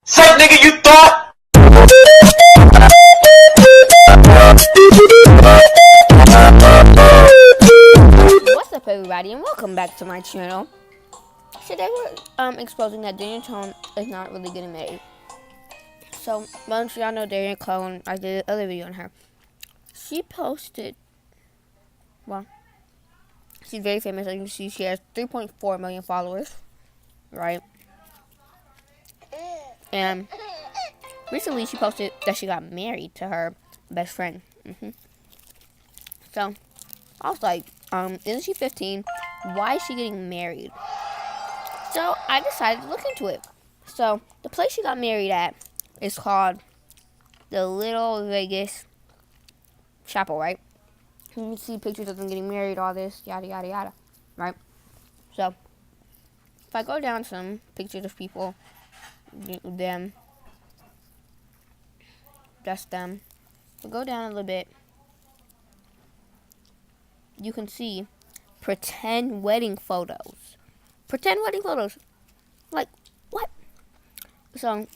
Fuck nigga, you thought? What's up, everybody, and welcome back to my channel. Today we're exposing that Danielle Cohn is not really getting married. So most of y'all know Danielle Cohn. I did another video on her. She posted, well, she's very famous. As you can see, she has 3.4 million followers, right? And recently she posted that she got married to her best friend. So I was like, isn't she 15? Why is she getting married? So I decided to look into it. So the place she got married at is called the Little Vegas Chapel, right? You can see pictures of them getting married, all this, yada, yada, yada, right? So if I go down some pictures of people, them, just them, if I go down a little bit, you can see pretend wedding photos. Pretend wedding photos. Like, what? So,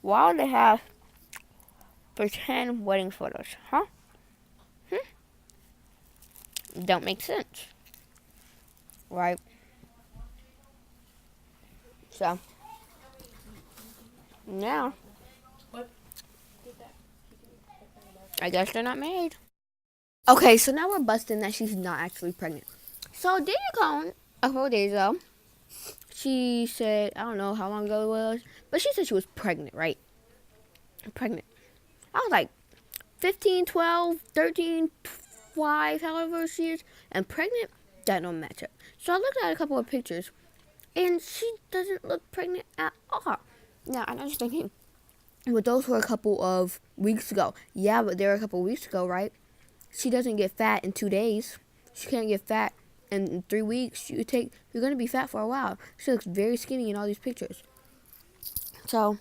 why would they have pretend wedding photos, huh? Don't make sense, right? So, now, I guess they're not married. Okay, so now we're busting that she's not actually pregnant. So, Danielle Cohn, a couple days ago, she said, I don't know how long ago it was, but she said she was pregnant, right? Pregnant. I was like, 15, 12, 13, 5, however she is, and pregnant, that don't match up. So I looked at a couple of pictures, and she doesn't look pregnant at all. Now, I know you're thinking, but those were a couple of weeks ago. Yeah, but they were a couple of weeks ago, right? She doesn't get fat in 2 days. She can't get fat in 3 weeks. You're going to be fat for a while. She looks very skinny in all these pictures. So,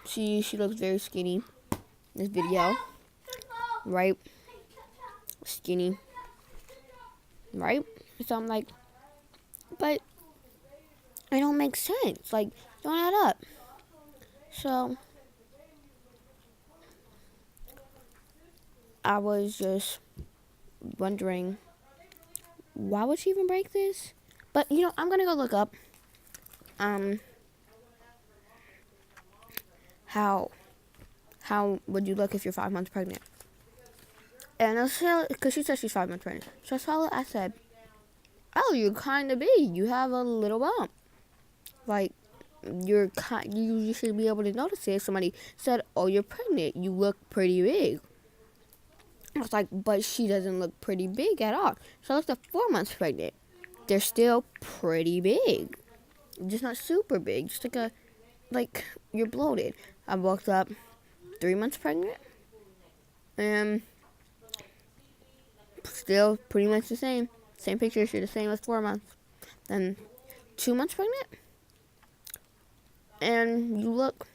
she looks very skinny in this video, right? Skinny, right? So I'm like, but it don't make sense. Like, don't add up. So I was just wondering, why would she even break this? But I'm gonna go look up how would you look if you're 5 months pregnant? And I said, because she said she's 5 months pregnant. So I saw it. I said, oh, you're kind of big. You have a little bump. Like, you should be able to notice it. If somebody said, oh, you're pregnant, you look pretty big. I was like, but she doesn't look pretty big at all. So I looked at 4 months pregnant. They're still pretty big. Just not super big. Just like you're bloated. I woke up 3 months pregnant. And still pretty much the same. Same picture, she's the same as 4 months. Then 2 months pregnant. And you look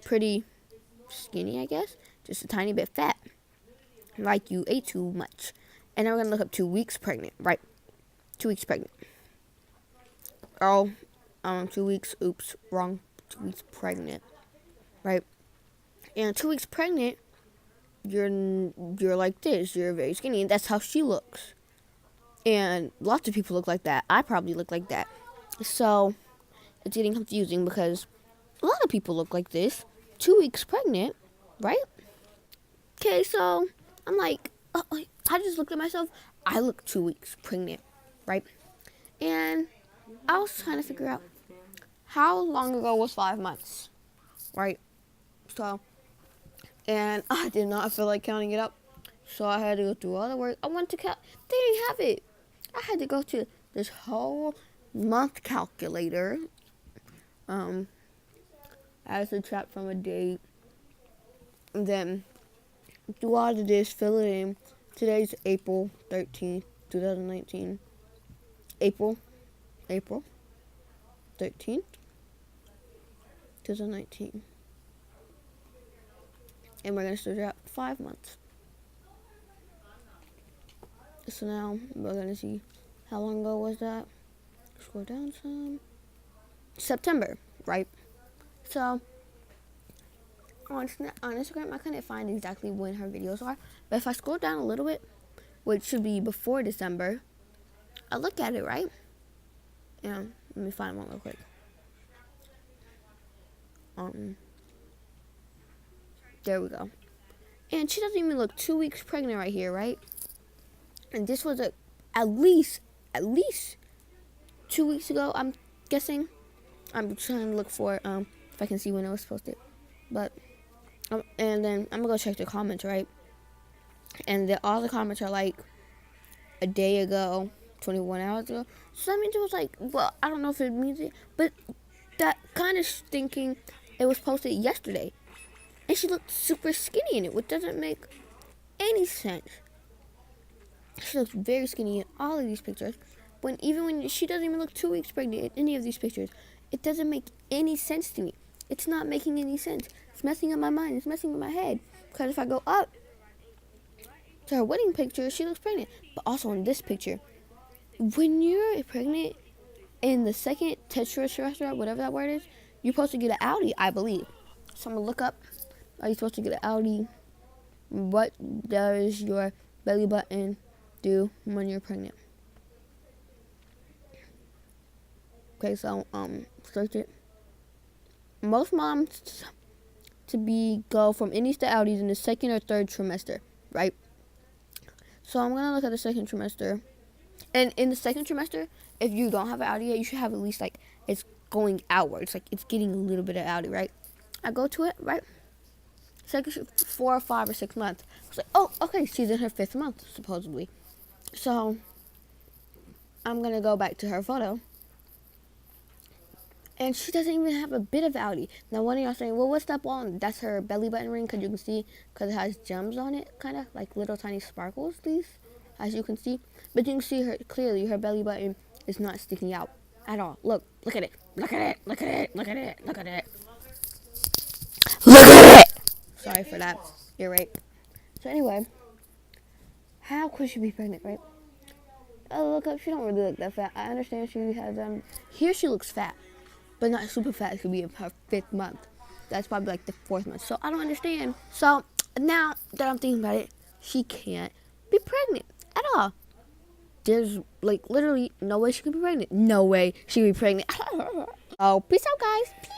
pretty skinny, I guess. Just a tiny bit fat. Like you ate too much. And now we're going to look up 2 weeks pregnant. Right. 2 weeks pregnant. Oh, 2 weeks. Oops, wrong. 2 weeks pregnant. Right. And 2 weeks pregnant, you're like this. You're very skinny. And that's how she looks. And lots of people look like that. I probably look like that. So it's getting confusing because a lot of people look like this. 2 weeks pregnant, right? Okay, so I'm like, I just looked at myself. I look 2 weeks pregnant, right? And I was trying to figure out how long ago was 5 months, right? So, and I did not feel like counting it up. So I had to go through all the work. I went to count. They didn't have it. I had to go to this whole month calculator. I had to subtract from a date. And then do all of this, fill it in. Today's April 13th, 2019. April 13th, 2019. And we're going to subtract 5 months. So now we're going to see how long ago was that. scroll down some. September, right? So on Instagram, I couldn't find exactly when her videos are, but if I scroll down a little bit, which should be before December, I look at it, right? Yeah, let me find one real quick. There we go. And she doesn't even look 2 weeks pregnant right here, right? And this was at least 2 weeks ago, I'm guessing. I'm trying to look for if I can see when it was posted. But and then I'm gonna go check the comments, right? And all the comments are like a day ago, 21 hours ago. So that means it was like, well, I don't know if it means it, but that kind of thinking it was posted yesterday. And she looked super skinny in it, which doesn't make any sense. She looks very skinny in all of these pictures. Even when she doesn't even look 2 weeks pregnant in any of these pictures, it doesn't make any sense to me. It's not making any sense. It's messing up my mind. It's messing with my head. Because if I go up to her wedding picture, she looks pregnant. But also in this picture, when you're pregnant in the second tetrarestro, whatever that word is, you're supposed to get an Audi, I believe. So I'm going to look up, are you supposed to get an Audi? What does your belly button do when you're pregnant? Okay, so search it. Most moms go from innies to outies in the second or third trimester, right? So I'm gonna look at the second trimester, and in the second trimester, if you don't have an outie yet, you should have at least like it's going outwards, like it's getting a little bit of outie, right? I go to it, right? Second 4 or 5 or 6 months. I was like, oh, okay, she's in her 5th month supposedly. So I'm gonna go back to her photo. And she doesn't even have a bit of outie. Now, one of y'all saying, well, what's that ball? That's her belly button ring, because you can see, because it has gems on it, kind of, like little tiny sparkles, these, as you can see. But you can see her clearly, her belly button is not sticking out at all. Look at it. Look at it. Look at it. Look at it. Look at it. Look at it! Sorry for that. You're right. So anyway, how could she be pregnant, right? Oh, look up. She don't really look that fat. I understand she has, here she looks fat. But not super fat. It could be in her 5th month. That's probably like the 4th month. So I don't understand. So now that I'm thinking about it, she can't be pregnant at all. There's like literally no way she can be pregnant. No way she can be pregnant. Oh, peace out, guys. Peace.